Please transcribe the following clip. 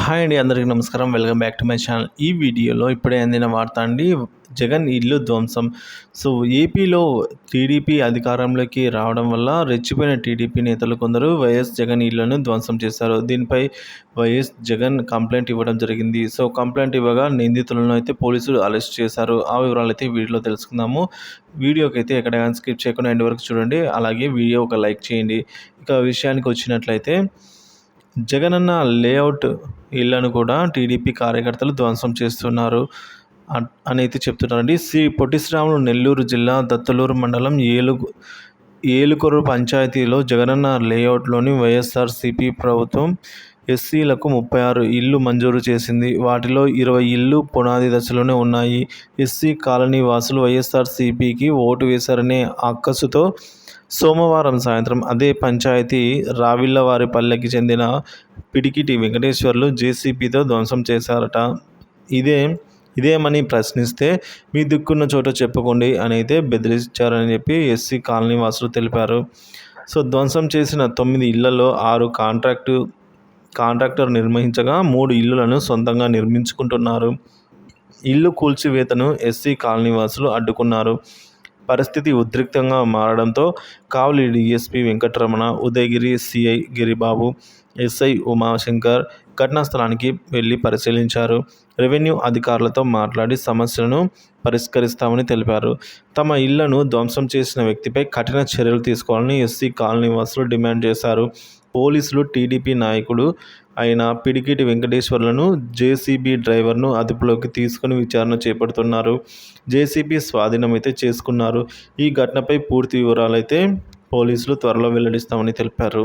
Hi అండి, అందరికీ నమస్కారం. Welcome back to my channel. ఈ వీడియోలో ఇప్పుడే అందిన వార్త అండి, జగన్ ఇల్లు ధ్వంసం. ఏపీలో టీడీపీ అధికారంలోకి రావడం వల్ల రెచ్చిపోయిన టీడీపీ నేతలు కొందరు వైఎస్ జగన్ ఇళ్లను ధ్వంసం చేశారు. దీనిపై వైఎస్ జగన్ కంప్లైంట్ ఇవ్వడం జరిగింది. కంప్లైంట్ ఇవ్వగా నిందితులను అయితే పోలీసులు అరెస్ట్ చేశారు. ఆ వివరాలు అయితే వీడియోలో తెలుసుకుందాము. వీడియోకి అయితే ఎక్కడైనా స్కిప్ చేయకుండా ఎండ్ వరకు చూడండి. అలాగే వీడియో ఒక లైక్ చేయండి. ఇక విషయానికి వచ్చినట్లయితే, జగనన్న లేఅవుట్ ఇళ్లను కూడా టీడీపీ కార్యకర్తలు ధ్వంసం చేస్తున్నారు అని అయితే చెప్తున్నారండి. పొట్టి శ్రీరాములు నెల్లూరు జిల్లా దత్తలూరు మండలం ఏలుకొరు పంచాయతీలో జగనన్న లేఅవుట్లోని వైఎస్ఆర్సీపీ ప్రభుత్వం ఎస్సీలకు 36 ఇళ్లు మంజూరు చేసింది. వాటిలో 20 ఇళ్లు పునాది దశలోనే ఉన్నాయి. ఎస్సీ కాలనీ వాసులు వైఎస్ఆర్సీపీకి ఓటు వేశారనే అక్కసుతో సోమవారం సాయంత్రం అదే పంచాయతీ రావిళ్లవారిపల్లెకి చెందిన పిడికిటి వెంకటేశ్వర్లు జేసీబీతో ధ్వంసం చేశారట. ఇదేమని ప్రశ్నిస్తే, మీ దిక్కున్న చోట చెప్పుకోండి అని అయితే బెదిరించారని చెప్పి ఎస్సీ కాలనీ వాసులు తెలిపారు. ధ్వంసం చేసిన 9 ఇళ్లలో 6 కాంట్రాక్టర్ నిర్మించగా 3 ఇళ్లను సొంతంగా నిర్మించుకుంటున్నారు. ఇల్లు కూల్చివేతను ఎస్సీ కాలనీ వాసులు అడ్డుకున్నారు. పరిస్థితి ఉద్రిక్తంగా మారడంతో Kavali DSP Venkataramana, Udayagiri CI Giribabu, SI Umashankar ఘటనా స్థలానికి వెళ్లి పరిశీలించారు. రెవెన్యూ అధికారులతో మాట్లాడి సమస్యలను పరిష్కరిస్తామని తెలిపారు. తమ ఇళ్లను ధ్వంసం చేసిన వ్యక్తిపై కఠిన చర్యలు తీసుకోవాలని ఎస్సీ కాలనీ వాసులు డిమాండ్ చేశారు. పోలీసులు టీడీపీ నాయకుడు అయిన పిడికిటి వెంకటేశ్వర్లను, జేసీబీ డ్రైవర్ను అదుపులోకి తీసుకుని విచారణ చేపడుతున్నారు. జేసీబీ స్వాధీనం అయితే చేసుకున్నారు. ఈ ఘటనపై పూర్తి వివరాలైతే పోలీసులు త్వరలో వెల్లడిస్తామని తెలిపారు.